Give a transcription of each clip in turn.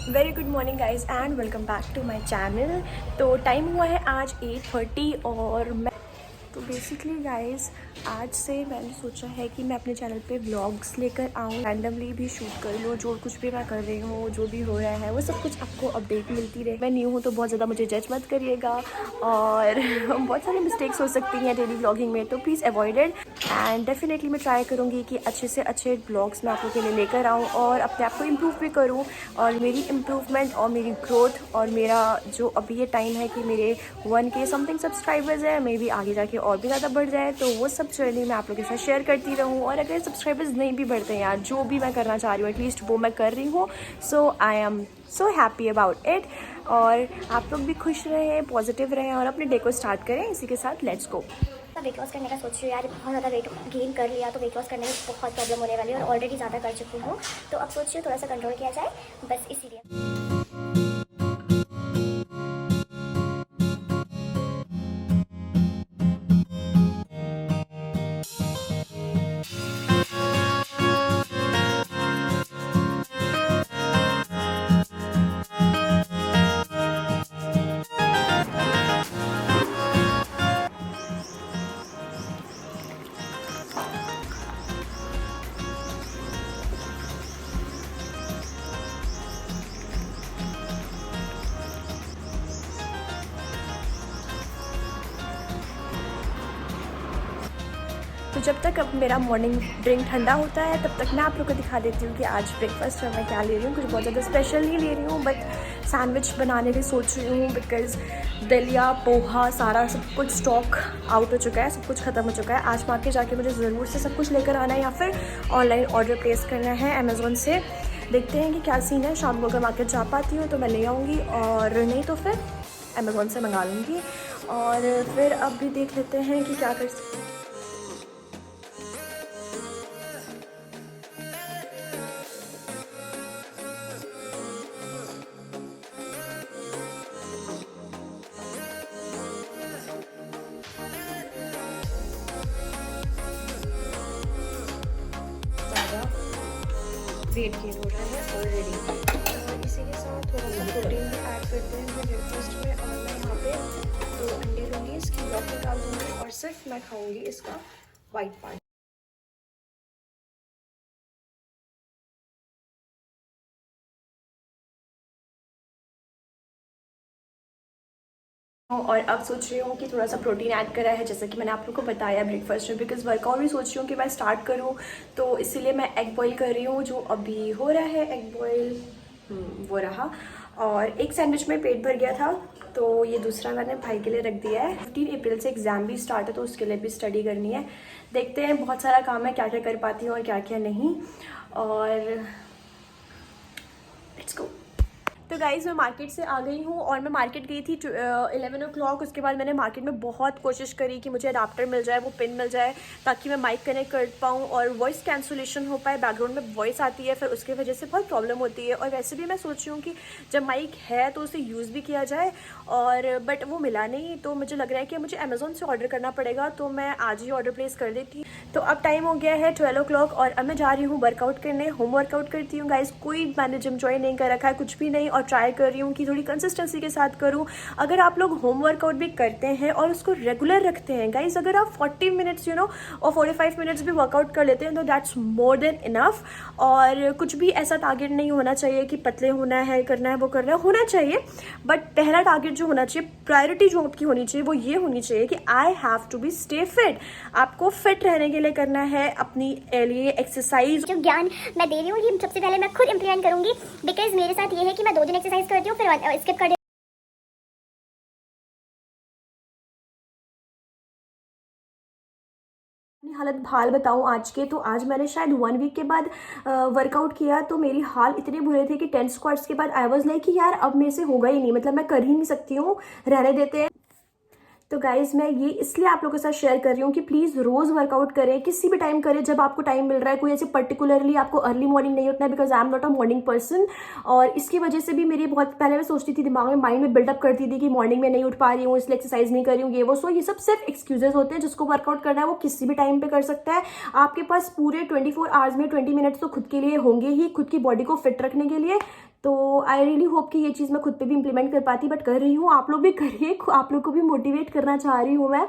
Very good morning guys and welcome back to my channel. तो time हुआ है आज 8:30 और मैं तो बेसिकली गाइज आज से मैंने सोचा है कि मैं अपने चैनल पे व्लॉग्स लेकर आऊँ, रैंडमली भी शूट कर लूँ। जो कुछ भी मैं कर रही हूँ, जो भी हो रहा है, वो सब कुछ आपको अपडेट मिलती रहे। मैं न्यू हूँ तो बहुत ज़्यादा मुझे जज मत करिएगा और बहुत सारी मिस्टेक्स हो सकती हैं डेली व्लॉगिंग में, तो please avoid it. And definitely मैं ट्राई करूँगी कि अच्छे से अच्छे ब्लॉग्स मैं आप लोगों के लिए लेकर आऊँ और अपने आप को इम्प्रूव भी करूँ। और मेरी इम्प्रूवमेंट और मेरी ग्रोथ और मेरा जो अभी ये टाइम है कि मेरे 1K समथिंग सब्सक्राइबर्स है, मे बी आगे जाके और भी ज़्यादा बढ़ जाए, तो वो सब जर्नी मैं आप लोगों के साथ शेयर करती रहूँ। और अगर सब्सक्राइबर्स नहीं भी बढ़ते हैं यार, जो भी मैं करना चाह रही हूँ एटलीस्ट वो मैं कर रही हूँ। So I am so happy about it. और आप लोग भी खुश रहें, पॉजिटिव रहें और अपने डे को स्टार्ट करें। इसी के साथ लेट्स गो। वेट लॉस करने का सोच रही हूँ यार, बहुत ज़्यादा वेट गेन कर लिया तो वेट लॉस करने में बहुत प्रॉब्लम होने वाली है और ऑलरेडी ज़्यादा कर चुकी हूँ। तो अब सोच रही हूँ थोड़ा सा कंट्रोल किया जाए, बस इसीलिए। तो जब तक अब मेरा मॉर्निंग ड्रिंक ठंडा होता है तब तक मैं आप लोग को दिखा देती हूँ कि आज ब्रेकफास्ट में मैं क्या ले रही हूँ। कुछ बहुत ज़्यादा स्पेशल नहीं ले रही हूँ, बट सैंडविच बनाने की सोच रही हूँ बिकॉज़ दलिया पोहा सारा सब कुछ स्टॉक आउट हो चुका है, सब कुछ ख़त्म हो चुका है। आज मार्केट जाके मुझे ज़रूर से सब कुछ लेकर आना है या फिर ऑनलाइन ऑर्डर प्लेस करना है अमेज़ोन से। देखते हैं कि क्या सीन है। शाम को अगर मार्केट जा पाती हूँ तो मैं ले आऊँगी और नहीं तो फिर अमेज़ोन से मंगा लूँगी। और फिर अब भी देख लेते हैं कि क्या कर सकते हैं। वेट गेन हो रहा है ऑलरेडी। इसी के साथ थोड़ा सा प्रोटीन भी ऐड करते हैं मैं ब्रेकफास्ट में। और मैं यहाँ पे 2 अंडे लूँगी, इसकी यॉक निकाल दूँगी और सिर्फ मैं खाऊँगी इसका वाइट पार्ट। और अब सोच रही हूँ कि थोड़ा सा प्रोटीन ऐड करा है, जैसा कि मैंने आप लोग को बताया ब्रेकफास्ट में, बिकॉज वर्कआउट भी सोच रही हूँ कि मैं स्टार्ट करूँ, तो इसीलिए मैं एग बॉईल कर रही हूँ जो अभी हो रहा है। एग बॉईल वो रहा और एक सैंडविच में पेट भर गया था, तो ये दूसरा मैंने भाई के लिए रख दिया है। 15 अप्रैल से एग्ज़ाम भी स्टार्ट है तो उसके लिए भी स्टडी करनी है। देखते हैं, बहुत सारा काम है, क्या क्या कर पाती हूँ और क्या क्या नहीं। और लेट्स गो। तो गाइज़ मैं मार्केट से आ गई हूँ और मैं मार्केट गई थी 11 o'clock। उसके बाद मैंने मार्केट में बहुत कोशिश करी कि मुझे अडाप्टर मिल जाए, वो पिन मिल जाए ताकि मैं माइक कनेक्ट कर पाऊँ और वॉइस कैंसलेशन हो पाए। बैकग्राउंड में वॉइस आती है फिर उसके वजह से बहुत प्रॉब्लम होती है। और वैसे भी मैं सोच रही हूँ कि जब माइक है तो उसे यूज़ भी किया जाए, और बट वो मिला नहीं, तो मुझे लग रहा है कि मुझे अमेज़ोन से ऑर्डर करना पड़ेगा। तो मैं आज ही ऑर्डर प्लेस कर देती। तो अब टाइम हो गया है 12 o'clock और अब मैं जा रही हूँ वर्कआउट करने। होम वर्कआउट करती हूँ गाइज, कोई मैंने जिम ज्वाइन नहीं कर रखा है, कुछ भी नहीं, और ट्राई कर रही हूँ कि थोड़ी कंसिस्टेंसी के साथ करूँ। अगर आप लोग होम वर्कआउट भी करते हैं और उसको रेगुलर रखते हैं गाइज, अगर आप 40 मिनट्स और 45 मिनट्स भी वर्कआउट कर लेते हैं तो दैट्स मोर देन इनफ। और कुछ भी ऐसा टारगेट नहीं होना चाहिए कि पतले होना है, करना है, वो करना है, होना चाहिए, बट पहला टारगेट जो होना चाहिए, प्रायोरिटी जो आपकी होनी चाहिए, वो ये होनी चाहिए कि I have to be stay fit. आपको फिट रहने के लिए करना है, अपनी लिए एक्सरसाइज। जो ज्ञान मैं दे रही हूँ ये सबसे पहले मैं खुद इम्प्लीमेंट करूँगी, बिकॉज मेरे साथ ये है कि मैं 2 दिन एक्सरसाइज करती हूँ फिर स्किप कर। हालत हाल बताऊं आज के, तो आज मैंने शायद 1 वीक के बाद वर्कआउट किया, तो मेरी हाल इतने बुरे थे कि 10 स्क्वाट्स के बाद आई वाज लाइक कि यार अब मेरे से होगा ही नहीं, मतलब मैं कर ही नहीं सकती हूँ, रहने देते हैं। तो गाइज़ मैं ये इसलिए आप लोगों के साथ शेयर कर रही हूँ कि प्लीज़ रोज़ वर्कआउट करें, किसी भी टाइम करें जब आपको टाइम मिल रहा है। कोई ऐसे पर्टिकुलरली आपको अर्ली मॉर्निंग नहीं उठना है, because I am not a morning person. और इसकी वजह से भी मेरी बहुत पहले मैं सोचती थी, दिमाग में माइंड में बिल्डअप करती थी कि मॉर्निंग में नहीं उठ पा रही हूँ इसलिए एक्सरसाइज नहीं कर रही हूँ, ये वो। सो ये सब सिर्फ एक्सक्यूजेज होते हैं। जिसको वर्कआउट करना है वो किसी भी टाइम पर कर सकता है। आपके पास पूरे 24 आवर्स में 20 मिनट्स तो खुद के लिए होंगे ही, खुद की बॉडी को फिट रखने के लिए। तो आई रियली होप कि ये चीज़ मैं खुद पे भी इम्प्लीमेंट कर पाती, बट कर रही हूँ। आप लोग भी करिए, आप लोग को भी मोटिवेट करना चाह रही हूँ मैं,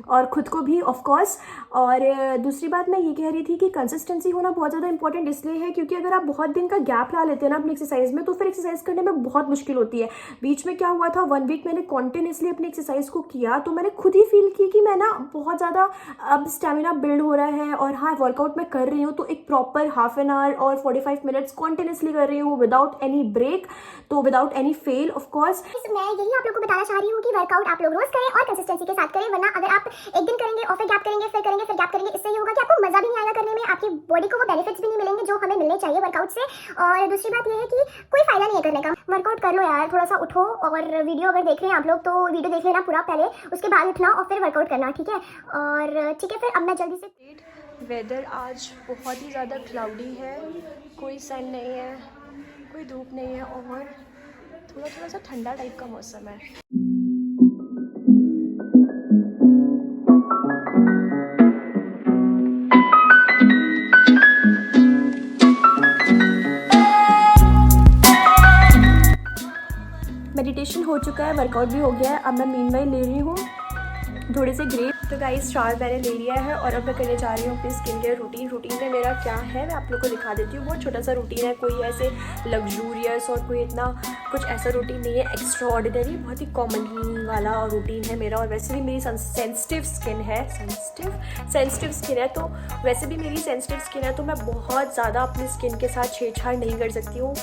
और ख़ुद को भी ऑफ कोर्स। और दूसरी बात मैं ये कह रही थी कि कंसिस्टेंसी होना बहुत ज़्यादा इंपॉर्टेंट इसलिए है क्योंकि अगर आप बहुत दिन का गैप ला लेते हैं ना अपनी एक्सरसाइज में, तो फिर एक्सरसाइज करने में बहुत मुश्किल होती है। बीच में क्या हुआ था, 1 वीक मैंने कॉन्टिन्यूसली अपनी एक्सरसाइज को किया, तो मैंने खुद ही फील की कि मैं ना बहुत ज़्यादा अब स्टेमिना बिल्ड हो रहा है। और हाँ, वर्कआउट मैं कर रही हूँ तो एक प्रॉपर हाफ एन आवर और 45 मिनट्स कॉन्टिन्यूसली कर रही हूँ विदाउट एनी ब्रेक, तो without any fell off course. मैं यही आप लोग को बताना चाह रही हूँ कि वर्कआउट आप लोग रोज करें और कंसिस्टेंसी के साथ करें, वरना अगर आप एक दिन करेंगे और फिर गैप करेंगे, फिर करेंगे, फिर गैप करेंगे, इससे ये होगा कि आपको मजा भी नहीं आएगा करने में, आपकी बॉडी को वो बेनिफिट्स भी नहीं मिलेंगे जो हमें मिलने चाहिए वर्कआउट से। और दूसरी बात ये है कि कोई फायदा नहीं है करने का। वर्कआउट कर लो यार, थोड़ा सा उठो, और वीडियो अगर देख रहे हैं आप लोग तो वीडियो देख लेना पूरा पहले, उसके बाद उठना और फिर वर्कआउट करना, ठीक है। और ठीक है, फिर अब मैं जल्दी से। वेदर आज बहुत ही ज़्यादा क्लाउडी है, कोई सन नहीं है, कोई धूप नहीं है, और थोड़ा सा ठंडा टाइप का मौसम है। मेडिटेशन हो चुका है, वर्कआउट भी हो गया है। अब मैं मीनवाइल ले रही हूँ थोड़े से ग्रेप। तो गाइस, शावर मैंने ले लिया है और अब मैं करने जा रही हूँ अपनी स्किन केयर रूटीन। रूटीन में मेरा क्या है मैं आप लोग को दिखा देती हूँ। बहुत छोटा सा रूटीन है, कोई ऐसे लग्जूरियस और कोई इतना कुछ ऐसा रूटीन नहीं है एक्स्ट्रा ऑर्डिनरी, बहुत ही कॉमन वाला रूटीन है मेरा। और वैसे भी मेरी सेंसिटिव स्किन है, सेंसिटिव स्किन है, तो वैसे भी मेरी सेंसिटिव स्किन है, तो मैं बहुत ज़्यादा अपनी स्किन के साथ छेड़छाड़ नहीं कर सकती हूँ।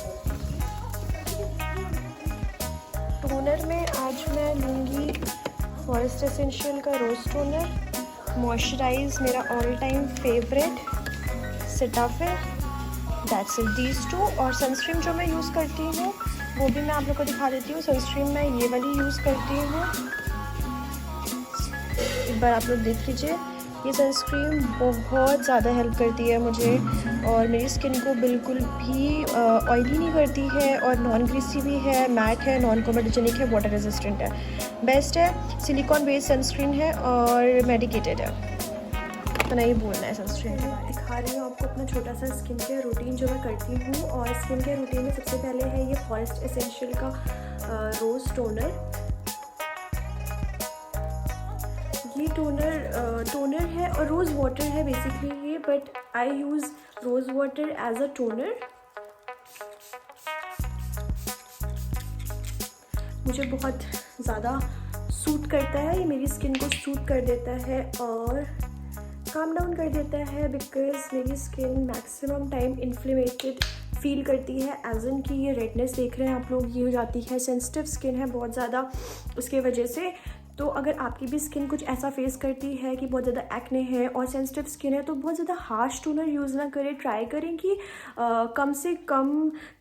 टोनर में आज मैं लूँगी फॉरेस्ट एसेंशियल का रोज टोनर। मॉइस्चराइज मेरा all time favourite Cetaphil, that's it, these two. और सनस्क्रीन जो मैं यूज़ करती हूँ वो भी मैं आप लोग को दिखा देती हूँ। सनस्क्रीन मैं ये वाली यूज़ करती हूँ, एक बार आप लोग देख लीजिए। ये सनस्क्रीन बहुत ज़्यादा हेल्प करती है मुझे, और मेरी स्किन को बिल्कुल भी ऑयली नहीं करती है, और नॉन ग्रीसी भी है, मैट है, नॉन कोमेटोजेनिक है, वाटर रेजिस्टेंट है, बेस्ट है। सिलिकॉन बेस्ड सनस्क्रीन है और मेडिकेटेड है, तो नहीं बोलना है सनस्क्रीन के बारे में। दिखा रही हूँ आपको अपना छोटा सा स्किन केयर रूटीन जो मैं करती हूँ। और स्किन केयर रूटीन में सबसे पहले है ये फॉरेस्ट एसेंशियल का रोज़ टोनर। ये टोनर है और रोज़ वाटर है बेसिकली ये, but I use rose water as a toner. मुझे बहुत ज़्यादा सूट करता है, ये मेरी स्किन को सूट कर देता है और काम डाउन कर देता है, बिकॉज मेरी स्किन मैक्सिमम टाइम इन्फ्लेमेटेड फील करती है, एज इन कि ये रेडनेस देख रहे हैं आप लोग, ये हो जाती है। सेंसिटिव स्किन है बहुत ज़्यादा उसके वजह से। तो अगर आपकी भी स्किन कुछ ऐसा फेस करती है कि बहुत ज़्यादा एक्ने है और सेंसिटिव स्किन है, तो बहुत ज़्यादा हार्श टोनर यूज़ ना करें। ट्राई करें कि कम से कम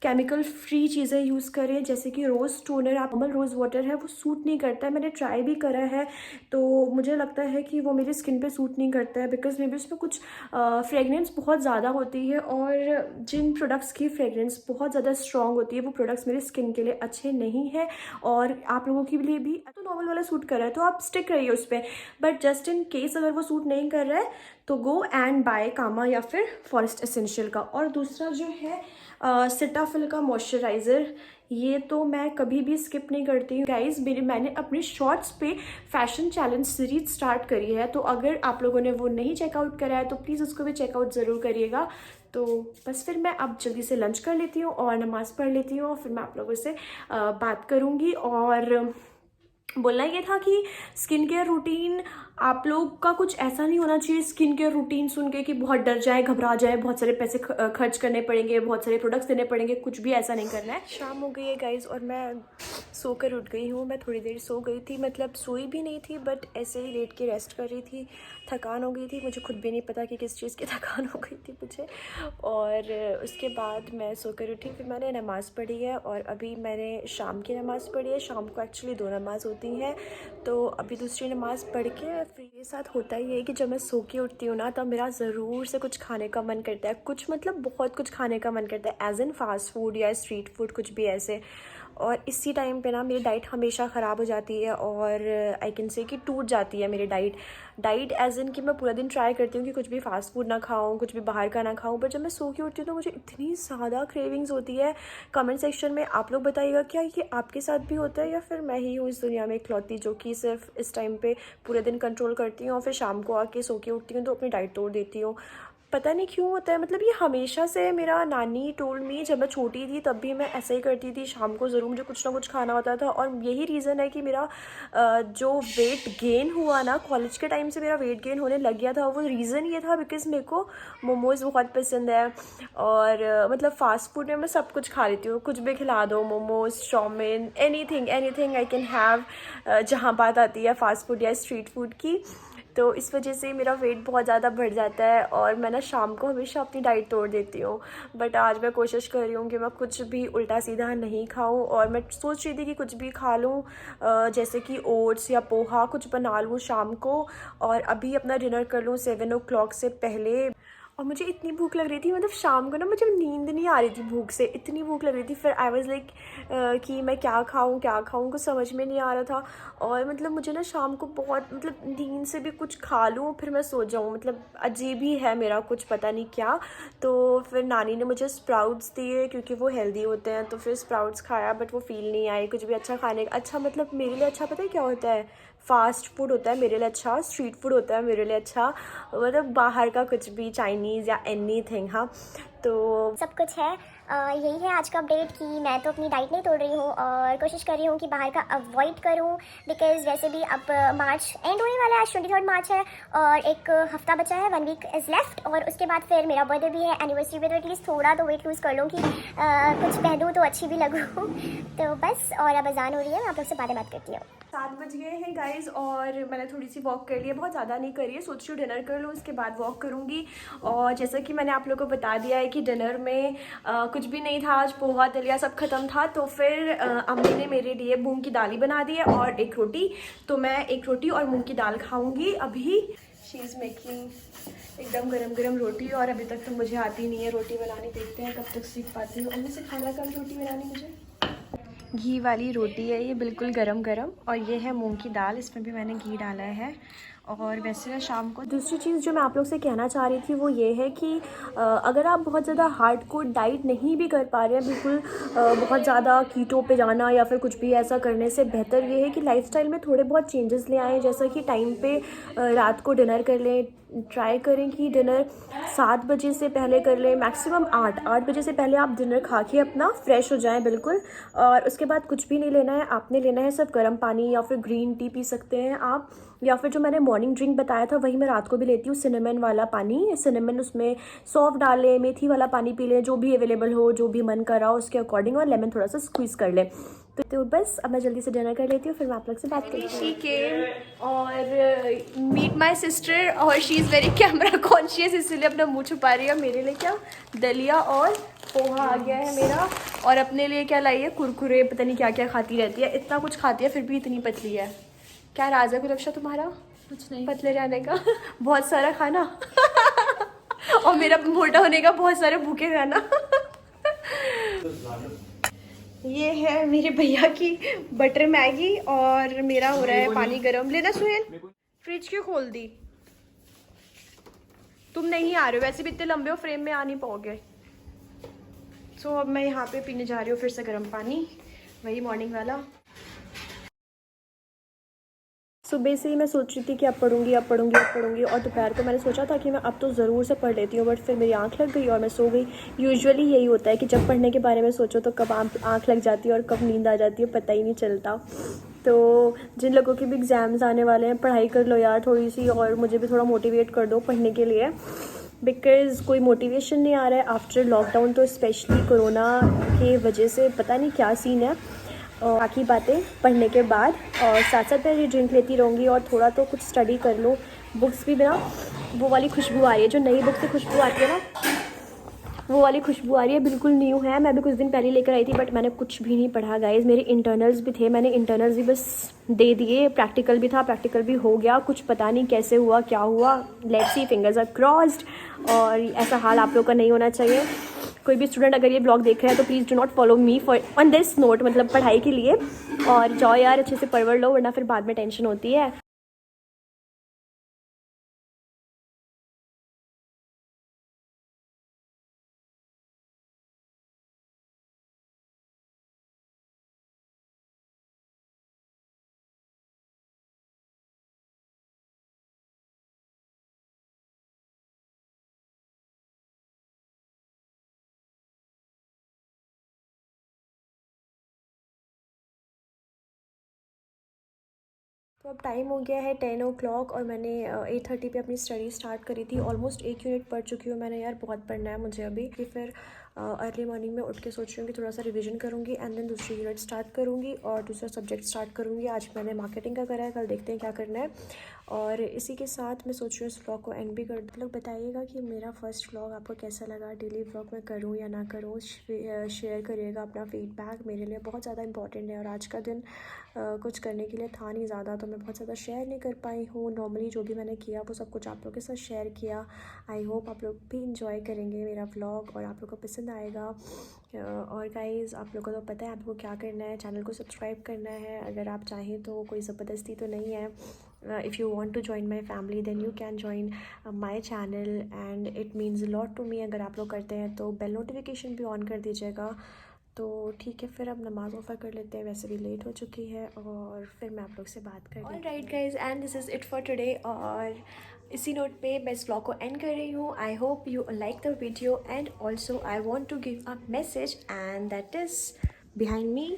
केमिकल फ्री चीज़ें यूज़ करें, जैसे कि रोज़ टोनर। आप नॉर्मल रोज़ वाटर है वो सूट नहीं करता है, मैंने ट्राई भी करा है, तो मुझे लगता है कि वो मेरी स्किन पे सूट नहीं करता है, बिकॉज मे बी उसमें कुछ फ्रेगनेंस बहुत ज़्यादा होती है, और जिन प्रोडक्ट्स की फ्रेगनेंस बहुत ज़्यादा स्ट्रॉन्ग होती है वो प्रोडक्ट्स मेरी स्किन के लिए अच्छे नहीं है, और आप लोगों के लिए भी। तो नॉर्मल वाला सूट कर रहा है तो आप स्टिक रहिए उस पर, बट जस्ट इन केस अगर वो सूट नहीं कर रहा है तो गो एंड बाय कामा या फिर फॉरेस्ट एसेंशियल का। और दूसरा जो है सेटाफिल का मॉइस्चराइज़र, ये तो मैं कभी भी स्किप नहीं करती हूँ गाइज। मैंने अपने शॉर्ट्स पे फैशन चैलेंज सीरीज स्टार्ट करी है, तो अगर आप लोगों ने वो नहीं चेकआउट करा है तो प्लीज़ उसको भी चेकआउट ज़रूर करिएगा। तो बस फिर मैं अब जल्दी से लंच कर लेती हूँ और नमाज़ पढ़ लेती हूँ, और फिर मैं आप लोगों से बात करूँगी। और बोलना ये था कि स्किन केयर रूटीन आप लोग का कुछ ऐसा नहीं होना चाहिए स्किन केयर रूटीन सुन के कि बहुत डर जाए, घबरा जाए, बहुत सारे पैसे खर्च करने पड़ेंगे, बहुत सारे प्रोडक्ट्स देने पड़ेंगे, कुछ भी ऐसा नहीं करना है। शाम हो गई है गाइज और मैं सोकर उठ गई हूँ। मैं थोड़ी देर सो गई थी, मतलब सोई भी नहीं थी, बट ऐसे ही लेट के रेस्ट कर रही थी। थकान हो गई थी, मुझे खुद भी नहीं पता कि किस चीज़ की थकान हो गई थी मुझे। और उसके बाद मैं सोकर उठी, फिर मैंने नमाज़ पढ़ी है, और अभी मैंने शाम की नमाज़ पढ़ी है। शाम को एक्चुअली 2 नमाज़ होती हैं, तो अभी दूसरी नमाज़ पढ़ के फिर ये साथ होता ही है कि जब मैं सो के उठती हूँ ना, तब मेरा ज़रूर से कुछ खाने का मन करता है, कुछ मतलब बहुत कुछ खाने का मन करता है, एज इन फास्ट फूड या स्ट्रीट फूड, कुछ भी ऐसे। और इसी टाइम पे ना मेरी डाइट हमेशा ख़राब हो जाती है और आई कैन से कि टूट जाती है मेरी डाइट एज इन कि मैं पूरा दिन ट्राई करती हूँ कि कुछ भी फास्ट फूड ना खाऊं, कुछ भी बाहर का ना खाऊं, पर जब मैं सो के उठती हूँ तो मुझे इतनी ज़्यादा क्रेविंग्स होती है। कमेंट सेक्शन में आप लोग बताइएगा क्या ये आपके साथ भी होता है या फिर मैं ही हूँ इस दुनिया में इकलौती जो कि सिर्फ इस टाइम पे पूरे दिन कंट्रोल करती हूँ और फिर शाम को आके सो के उठती हूँ तो अपनी डाइट तोड़ देती हूँ। पता नहीं क्यों होता है, मतलब ये हमेशा से मेरा नानी टोल्ड मी, जब मैं छोटी थी तब भी मैं ऐसे ही करती थी, शाम को ज़रूर मुझे कुछ ना कुछ खाना होता था। और यही रीज़न है कि मेरा जो वेट गेन हुआ ना कॉलेज के टाइम से मेरा वेट गेन होने लग गया था, वो रीज़न ये था बिकॉज़ मेरे को मोमोज़ बहुत पसंद है। और मतलब फ़ास्ट फूड में मैं सब कुछ खा लेती हूँ, कुछ भी खिला दो, momos, chowmein, anything I can have. जहाँ बात आती है फ़ास्ट फूड या स्ट्रीट फूड की, तो इस वजह से मेरा वेट बहुत ज़्यादा बढ़ जाता है और मैं ना शाम को हमेशा अपनी डाइट तोड़ देती हूँ। बट आज मैं कोशिश कर रही हूँ कि मैं कुछ भी उल्टा सीधा नहीं खाऊँ और मैं सोच रही थी कि कुछ भी खा लूँ, जैसे कि ओट्स या पोहा कुछ बना लूँ शाम को और अभी अपना डिनर कर लूँ 7 o'clock से पहले। और मुझे इतनी भूख लग रही थी, मतलब शाम को ना मुझे नींद नहीं आ रही थी भूख से, इतनी भूख लग रही थी। फिर आई वाज लाइक कि मैं क्या खाऊं कुछ समझ में नहीं आ रहा था। और मतलब मुझे ना शाम को बहुत, मतलब नींद से भी कुछ खा लूं फिर मैं सो जाऊं, मतलब अजीब ही है मेरा कुछ, पता नहीं क्या। तो फिर नानी ने मुझे स्प्राउट्स दिए क्योंकि वो हेल्दी होते हैं, तो फिर स्प्राउट्स खाया बट वो फील नहीं आई कुछ भी अच्छा खाने का। अच्छा मतलब मेरे लिए अच्छा पता है क्या होता है, फास्ट फूड होता है मेरे लिए अच्छा, स्ट्रीट फूड होता है मेरे लिए अच्छा, मतलब बाहर का कुछ भी चाइनीज़ या एनीथिंग। हाँ तो सब कुछ है। यही है आज का अपडेट कि मैं तो अपनी डाइट नहीं तोड़ रही हूँ और कोशिश कर रही हूँ कि बाहर का अवॉइड करूँ, बिकॉज़ वैसे भी अब मार्च एंड होने वाला है, आज 23 मार्च है और एक हफ्ता बचा है, 1 वीक इज़ लेफ्ट। और उसके बाद फिर मेरा बर्थडे भी है, एनिवर्सरी भी, तो एटलीस्ट थोड़ा तो वेट लूज़ कर लूँ कि कुछ पहनूँ तो अच्छी भी लगूँ। तो बस, और अब अजान हो रही है, मैं आप लोग से बातें बात करती हूँ। 7 बज गए हैं गाइज और मैंने थोड़ी सी वॉक कर ली है, बहुत ज़्यादा नहीं करी है, सोच रही हूँ डिनर कर लूँ उसके बाद वॉक करूँगी। और जैसा कि मैंने आप लोगों को बता दिया है कि डिनर में कुछ भी नहीं था, आज पोहा दलिया सब ख़त्म था। तो फिर अम्मी ने मेरे लिए मूंग की दाल ही बना दी है और एक रोटी, तो मैं एक रोटी और मूंग की दाल खाऊँगी अभी। शी इज़ मेकिंग एकदम गरम रोटी और अभी तक तो मुझे आती नहीं है रोटी बनानी, देखते हैं कब तक सीख पाती हूँ। अम्मी सिखाना कल रोटी बनानी मुझे। घी वाली रोटी है ये, बिल्कुल गरम और ये है मूंग की दाल, इसमें भी मैंने घी डाला है। और वैसे ना शाम को दूसरी चीज़ जो मैं आप लोग से कहना चाह रही थी वो ये है कि अगर आप बहुत ज़्यादा हार्डकोर डाइट नहीं भी कर पा रहे हैं, बिल्कुल बहुत ज़्यादा कीटो पे जाना या फिर कुछ भी ऐसा करने से बेहतर ये है कि लाइफस्टाइल में थोड़े बहुत चेंजेस ले आएँ। जैसा कि टाइम पे रात को डिनर कर लें, ट्राई करें कि डिनर 7 बजे से पहले कर लें, मैक्सिमम 8 बजे से पहले आप डिनर खा के अपना फ्रेश हो जाएं बिल्कुल। और उसके बाद कुछ भी नहीं लेना है, आपने लेना है सिर्फ गर्म पानी या फिर ग्रीन टी पी सकते हैं आप, या फिर जो मैंने मॉर्निंग ड्रिंक बताया था वही मैं रात को भी लेती हूँ, सिनेमन वाला पानी, सिनेमन उसमें सौंफ डालें, मेथी वाला पानी पी लें, जो भी अवेलेबल हो, जो भी मन कर रहा हो उसके अकॉर्डिंग, और लेमन थोड़ा सा स्क्वीज़ कर लें। तो बस अब मैं जल्दी से डिनर कर लेती हूँ, फिर मैं आप लोग से बात करती हूँ। शी केम और मीट माई सिस्टर और she is very camera conscious, इसलिए अपना मुँह छुपा रही है। मेरे लिए क्या दलिया और पोहा आ गया है मेरा, और अपने लिए क्या लाई है, कुरकुरे, पता नहीं क्या क्या खाती रहती है, इतना कुछ खाती है फिर भी इतनी पतली है। क्या राज है कुलक्षा तुम्हारा? कुछ नहीं, पतले रहने का बहुत सारा खाना और मेरा मोटा होने का बहुत सारे भूखे रहना। ये है मेरे भैया की बटर मैगी और मेरा हो रहा है पानी गरम। लेना सुहेल, फ्रिज क्यों खोल दी? तुम नहीं आ रहे हो, वैसे भी इतने लंबे हो फ्रेम में आ नहीं पाओगे। सो अब मैं यहाँ पे पीने जा रही हूँ फिर से गर्म पानी, वही मॉर्निंग वाला। सुबह से ही मैं सोच रही थी कि अब पढ़ूंगी और दोपहर को मैंने सोचा था कि मैं अब तो ज़रूर से पढ़ लेती हूँ, बट फिर मेरी आंख लग गई और मैं सो गई। यूजुअली यही होता है कि जब पढ़ने के बारे में सोचो तो कब आंख लग जाती है और कब नींद आ जाती है पता ही नहीं चलता। तो जिन लोगों के भी एग्ज़ाम्स आने वाले हैं, पढ़ाई कर लो यार थोड़ी सी, और मुझे भी थोड़ा मोटिवेट कर दो पढ़ने के लिए, बिकॉज़ कोई मोटिवेशन नहीं आ रहा है आफ्टर लॉकडाउन, तो स्पेशली कोरोना के वजह से पता नहीं क्या सीन है। और बाकी बातें पढ़ने के बाद, और साथ साथ मैं ये ड्रिंक लेती रहूँगी और थोड़ा तो कुछ स्टडी कर लूँ। बुक्स भी ना वो वाली खुशबू आ रही है, जो नई बुक से खुशबू आती है ना, वो वाली खुशबू आ रही है, बिल्कुल न्यू है। मैं भी कुछ दिन पहले लेकर आई थी बट मैंने कुछ भी नहीं पढ़ा गाइज। मेरे इंटरनल्स भी थे, मैंने इंटरनल्स भी बस दे दिए, प्रैक्टिकल भी था, प्रैक्टिकल भी हो गया, कुछ पता नहीं कैसे हुआ क्या हुआ, let's see, fingers are crossed. और ऐसा हाल आप लोग का नहीं होना चाहिए। कोई भी स्टूडेंट अगर ये ब्लॉग देख रहा है तो please do not follow me for on this note, मतलब पढ़ाई के लिए। और जाओ यार अच्छे से पढ़ लो, वरना फिर बाद में टेंशन होती है। तो अब टाइम हो गया है 10 ओ क्लॉक और मैंने 8:30 पे अपनी स्टडी स्टार्ट करी थी। ऑलमोस्ट 1 यूनिट पढ़ चुकी हूँ मैंने यार, बहुत पढ़ना है मुझे अभी। कि फिर अर्ली मॉर्निंग में उठ के सोच रही हूँ कि थोड़ा सा रिवीजन करूँगी एंड देन दूसरी यूनिट स्टार्ट करूँगी और दूसरा सब्जेक्ट स्टार्ट करूँगी। आज मैंने मार्केटिंग का करा है, कल देखते हैं क्या करना है। और इसी के साथ मैं सोच रही हूँ इस व्लॉग को एंड भी कर दूँ। लोग बताइएगा कि मेरा फर्स्ट व्लॉग आपको कैसा लगा, डेली व्लॉग मैं करूँ या ना करूँ। शेयर करिएगा अपना फीडबैक, मेरे लिए बहुत ज़्यादा इंपॉर्टेंट है। और आज का दिन कुछ करने के लिए था नहीं ज़्यादा, तो मैं बहुत ज़्यादा शेयर नहीं कर पाई हूँ। नॉर्मली जो भी मैंने किया वो सब कुछ आप लोग के साथ शेयर किया। आई होप आप लोग भी इंजॉय करेंगे मेरा व्लॉग और आप लोग को पसंद आएगा। और गाइज़ आप लोगों को तो पता है आपको क्या करना है, चैनल को सब्सक्राइब करना है अगर आप चाहें तो, कोई ज़बरदस्ती तो नहीं है। if you want to join my family then you can join my channel and it means a lot to me। अगर आप लोग करते हैं तो बेल नोटिफिकेशन भी ऑन कर दीजिएगा। तो ठीक है, फिर अब नमाज़ वफ़ा कर लेते हैं, वैसे भी लेट हो चुकी है और फिर मैं आप लोग से बात कर। Alright guys, and this is it for today. और इसी नोट पे मैं इस व्लॉग को एंड कर रही हूँ। I hope you like the video and also I want to give a message and that is behind me,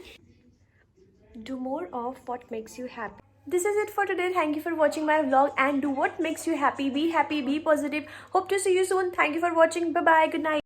do more of what makes you happy. This is it for today. Thank you for watching my vlog and do what makes you happy. Be happy, be positive. Hope to see you soon. Thank you for watching. Bye bye. Good night.